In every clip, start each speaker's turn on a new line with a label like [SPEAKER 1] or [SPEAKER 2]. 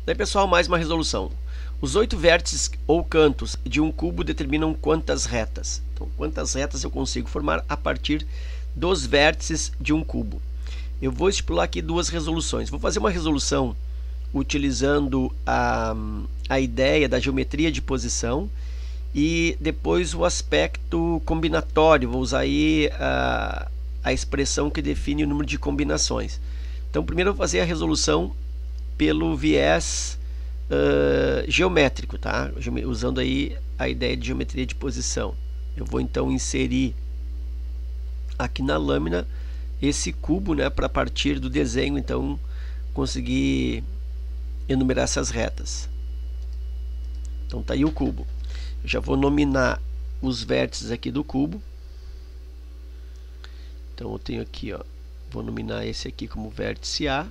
[SPEAKER 1] Daí, pessoal, mais uma resolução. Os 8 vértices ou cantos de um cubo determinam quantas retas. Então, quantas retas eu consigo formar a partir dos vértices de um cubo. Eu vou estipular aqui duas resoluções. Vou fazer uma resolução utilizando a ideia da geometria de posição e depois o aspecto combinatório. Vou usar aí a expressão que define o número de combinações. Então, primeiro eu vou fazer a resolução pelo viés geométrico, tá? Usando aí a ideia de geometria de posição. Eu vou então inserir aqui na lâmina esse cubo, né, para partir do desenho então conseguir enumerar essas retas. Então tá aí o cubo. Eu já vou nominar os vértices aqui do cubo. Então eu tenho aqui, ó, vou nominar esse aqui como vértice A,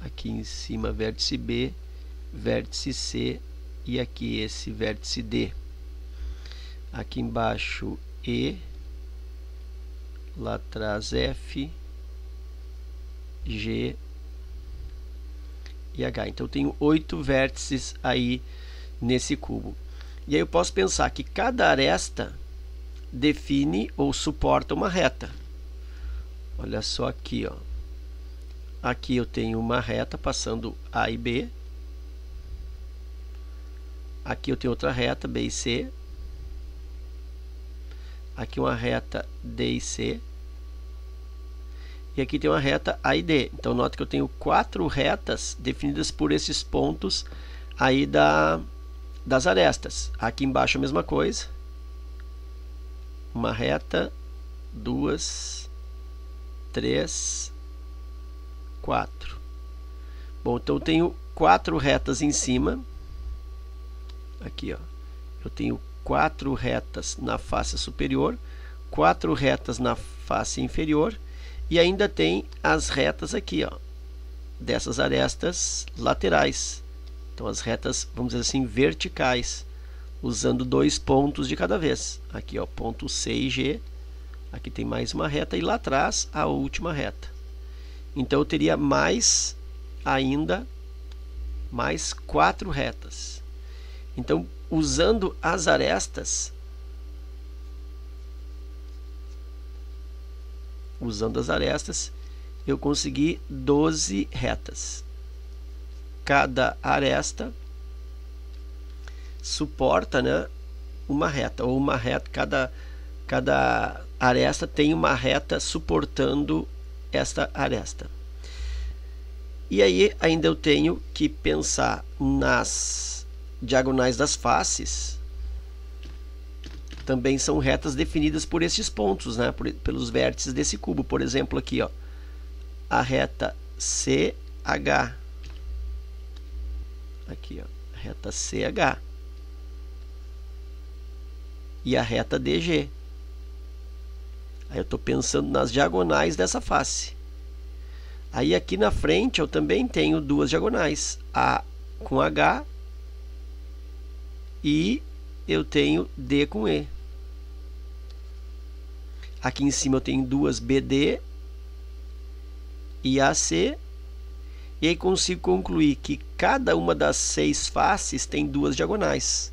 [SPEAKER 1] aqui em cima vértice B, vértice C e aqui esse vértice D. Aqui embaixo E, lá atrás F, G e H. Então eu tenho 8 vértices aí nesse cubo. E aí eu posso pensar que cada aresta define ou suporta uma reta. Olha só aqui, ó. Aqui eu tenho uma reta passando A e B. Aqui eu tenho outra reta, B e C. Aqui uma reta D e C. E aqui tem uma reta A e D. Então, nota que eu tenho 4 retas definidas por esses pontos aí das arestas. Aqui embaixo a mesma coisa. Uma reta, 2, 3, 4. Bom, então eu tenho 4 retas em cima. Aqui, ó. Eu tenho 4 retas na face superior, 4 retas na face inferior e ainda tem as retas aqui, ó, dessas arestas laterais. Então as retas, vamos dizer assim, verticais, usando 2 pontos de cada vez. Aqui, ó, ponto C e G. Aqui tem mais uma reta e lá atrás a última reta. Então eu teria mais ainda mais 4 retas. Então, usando as arestas, eu consegui 12 retas. Cada aresta suporta, né, uma reta, ou uma reta, cada aresta tem uma reta suportando esta aresta. E aí ainda eu tenho que pensar nas diagonais das faces. Também são retas definidas por esses pontos, né, pelos vértices desse cubo. Por exemplo, aqui, ó, a reta CH. Aqui, ó, a reta CH. E a reta DG. Aí eu estou pensando nas diagonais dessa face. Aí aqui na frente eu também tenho duas diagonais, A com H e eu tenho D com E. Aqui em cima eu tenho duas BD e AC. E aí consigo concluir que cada uma das 6 faces tem duas diagonais.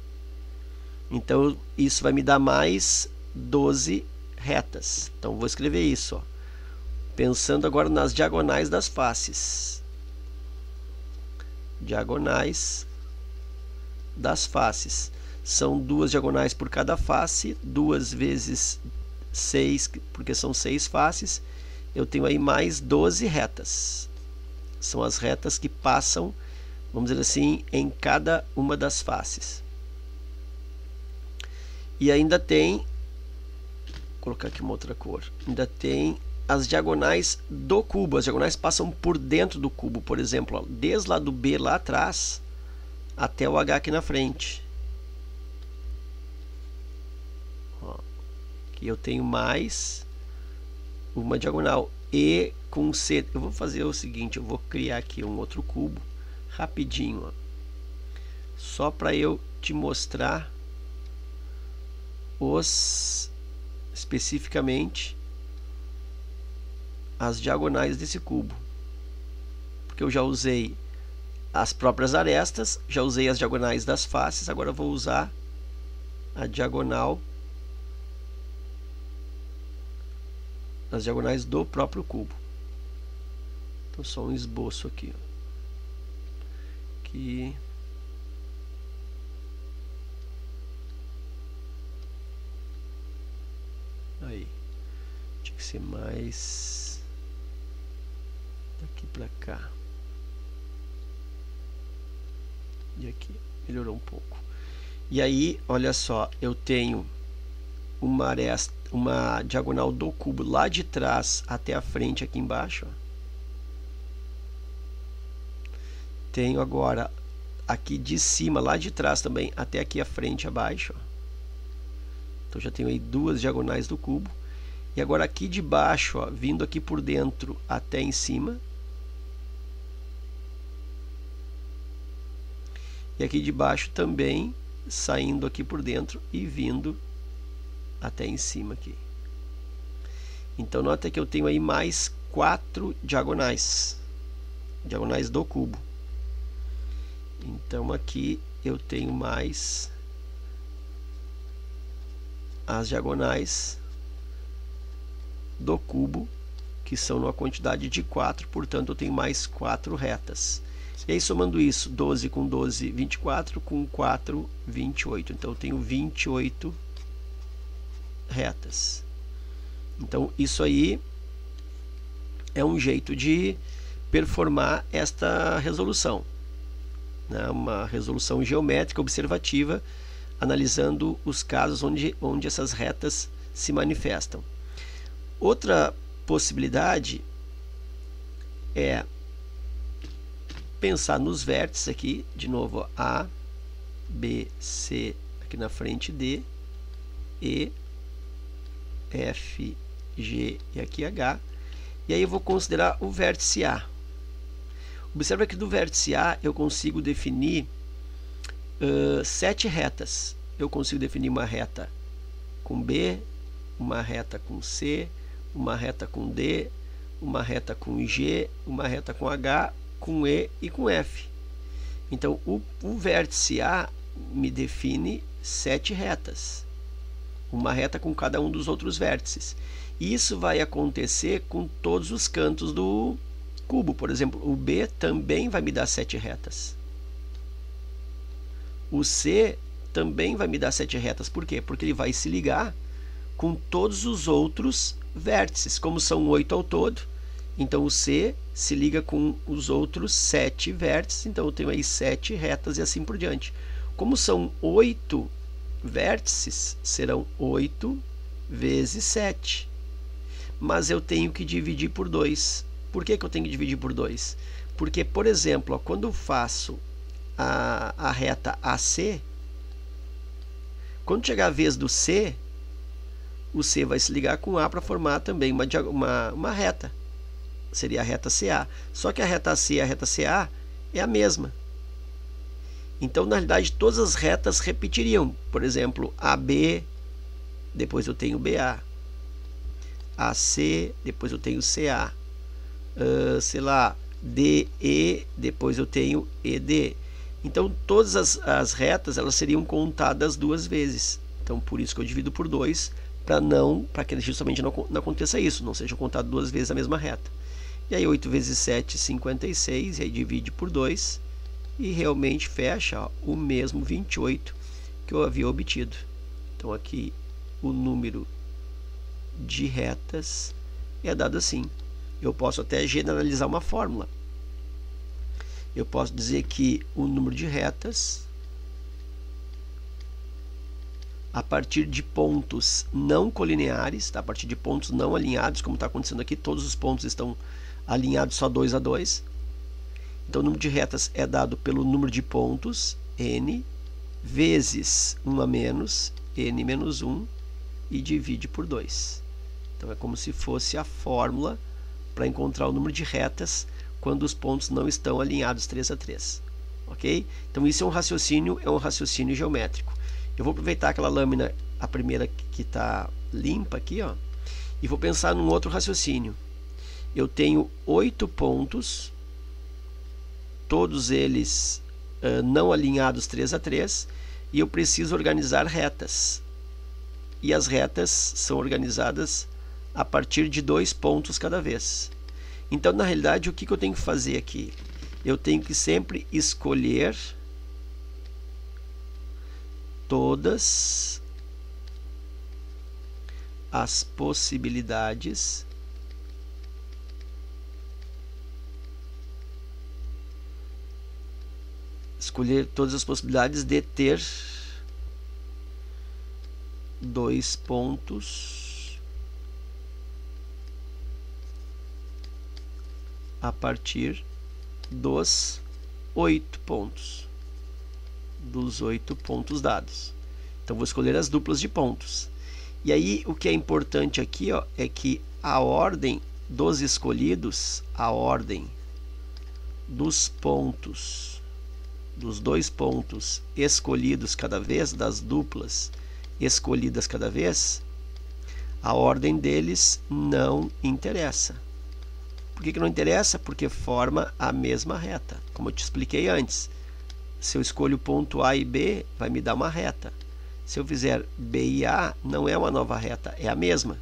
[SPEAKER 1] Então isso vai me dar mais 12 retas. Então vou escrever isso, ó. Pensando agora nas diagonais das faces. Diagonais das faces. São duas diagonais por cada face, 2 vezes 6, porque são 6 faces. Eu tenho aí mais 12 retas. São as retas que passam, vamos dizer assim, em cada uma das faces. E ainda tem, vou colocar aqui uma outra cor, ainda tem as diagonais do cubo. As diagonais passam por dentro do cubo, por exemplo, ó, desde lá do B lá atrás até o H aqui na frente. Ó, aqui eu tenho mais uma diagonal E com C. Eu vou fazer o seguinte, eu vou criar aqui um outro cubo rapidinho, ó, só para eu te mostrar especificamente as diagonais desse cubo, porque eu já usei as próprias arestas, já usei as diagonais das faces, agora eu vou usar a diagonal, as diagonais do próprio cubo. Então só um esboço aqui, ó. Aqui. Aí. Tinha que ser mais daqui pra cá. E aqui. Melhorou um pouco. E aí, olha só, eu tenho uma aresta, uma diagonal do cubo lá de trás até a frente aqui embaixo, ó. Tenho agora aqui de cima, lá de trás também, até aqui a frente abaixo, ó. Então já tenho aí duas diagonais do cubo. E agora aqui de baixo, ó, vindo aqui por dentro até em cima. E aqui de baixo também, saindo aqui por dentro e vindo até em cima aqui. Então nota que eu tenho aí mais 4 diagonais. Diagonais do cubo. Então aqui eu tenho mais as diagonais do cubo, que são numa quantidade de 4, portanto eu tenho mais 4 retas. E aí somando isso, 12 com 12, 24, com 4, 28. Então eu tenho 28 retas. Então isso aí é um jeito de performar esta resolução, né? Uma resolução geométrica observativa, analisando os casos onde essas retas se manifestam. Outra possibilidade é pensar nos vértices aqui, de novo, ó, A, B, C, aqui na frente D, E, F, G e aqui H. E aí eu vou considerar o vértice A. Observa que do vértice A eu consigo definir 7 retas. Eu consigo definir uma reta com B, uma reta com C, uma reta com D, uma reta com G, uma reta com H, com E e com F. Então o vértice A me define 7 retas. Uma reta com cada um dos outros vértices. E isso vai acontecer com todos os cantos do cubo. Por exemplo, o B também vai me dar 7 retas. O C também vai me dar 7 retas. Por quê? Porque ele vai se ligar com todos os outros vértices. Como são 8 ao todo, então o C se liga com os outros 7 vértices. Então eu tenho aí 7 retas e assim por diante. Como são 8 vértices, serão 8 vezes 7. Mas eu tenho que dividir por 2. Por que eu tenho que dividir por 2? Porque, por exemplo, ó, quando eu faço a reta AC, quando chegar a vez do C, o C vai se ligar com A para formar também uma reta. Seria a reta CA. Só que a reta AC e a reta CA é a mesma. Então, na realidade, todas as retas repetiriam. Por exemplo, AB, depois eu tenho BA. AC, depois eu tenho CA. Sei lá, DE, depois eu tenho ED. Então, todas as retas elas seriam contadas 2 vezes. Então, por isso que eu divido por 2, para que justamente não aconteça isso, não seja contado 2 vezes a mesma reta. E aí 8 vezes 7, 56, e aí divide por 2, e realmente fecha, ó, o mesmo 28 que eu havia obtido. Então aqui o número de retas é dado assim. Eu posso até generalizar uma fórmula. Eu posso dizer que o número de retas a partir de pontos não colineares, tá? A partir de pontos não alinhados, como está acontecendo aqui, todos os pontos estão alinhados só 2 a 2. Então o número de retas é dado pelo número de pontos, n, vezes 1 a menos, n menos 1, e divide por 2. Então é como se fosse a fórmula para encontrar o número de retas quando os pontos não estão alinhados 3 a 3. Ok? Então isso é um raciocínio geométrico. Eu vou aproveitar aquela lâmina, a primeira que está limpa aqui, ó, e vou pensar num outro raciocínio. Eu tenho 8 pontos todos eles não alinhados 3 a 3, e eu preciso organizar retas. E as retas são organizadas a partir de 2 pontos cada vez. Então, na realidade, o que eu tenho que fazer aqui? Eu tenho que sempre escolher todas as possibilidades de ter 2 pontos a partir dos 8 pontos, dos 8 pontos dados. Então vou escolher as duplas de pontos. E aí o que é importante aqui, ó, é que a ordem dos escolhidos, a ordem dos pontos, dos 2 pontos escolhidos cada vez, das duplas escolhidas cada vez, a ordem deles não interessa. Por que não interessa? Porque forma a mesma reta. Como eu te expliquei antes, se eu escolho ponto A e B, vai me dar uma reta. Se eu fizer B e A, não é uma nova reta, é a mesma.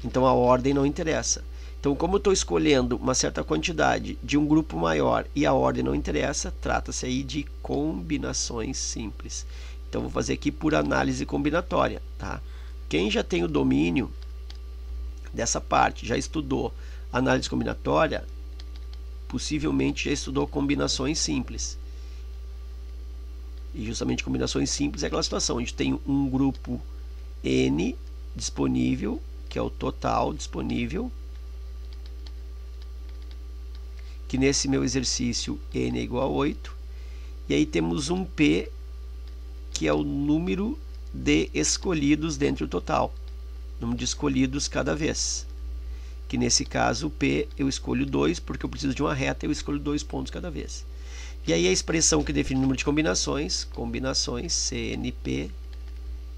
[SPEAKER 1] Então a ordem não interessa. Então, como eu estou escolhendo uma certa quantidade de um grupo maior e a ordem não interessa, trata-se aí de combinações simples. Então, vou fazer aqui por análise combinatória, tá? Quem já tem o domínio dessa parte, já estudou análise combinatória, possivelmente já estudou combinações simples. E justamente combinações simples é aquela situação onde tem um grupo N disponível, que é o total disponível, que nesse meu exercício N é igual a 8, e aí temos um P, que é o número de escolhidos dentro do total, número de escolhidos cada vez, que nesse caso o P eu escolho 2, porque eu preciso de uma reta, eu escolho 2 pontos cada vez. E aí a expressão que define o número de combinações, CNP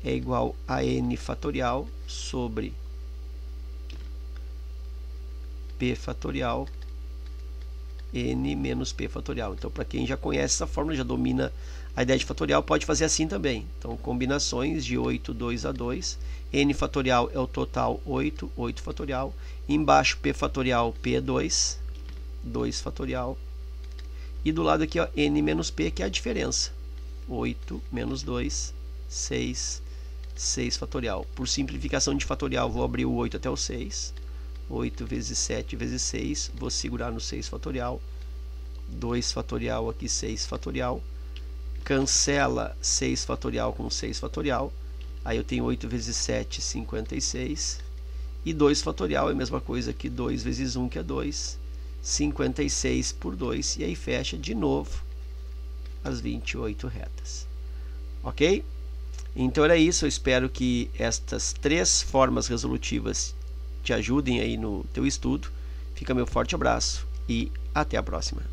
[SPEAKER 1] é igual a N fatorial sobre P fatorial N menos P fatorial. Então, para quem já conhece essa fórmula, já domina a ideia de fatorial, pode fazer assim também. Então, combinações de 8, 2 a 2. N fatorial é o total 8, 8 fatorial. Embaixo, P fatorial, P é 2, 2 fatorial. E do lado aqui, ó, N menos P, que é a diferença. 8 menos 2, 6, 6 fatorial. Por simplificação de fatorial, vou abrir o 8 até o 6. 8 vezes 7 vezes 6, vou segurar no 6 fatorial, 2 fatorial aqui, 6 fatorial, cancela 6 fatorial com 6 fatorial, aí eu tenho 8 vezes 7, 56, e 2 fatorial é a mesma coisa que 2 vezes 1, que é 2, 56 por 2, e aí fecha de novo as 28 retas. Ok? Então era isso, eu espero que estas 3 formas resolutivas te ajudem aí no teu estudo. Fica meu forte abraço e até a próxima.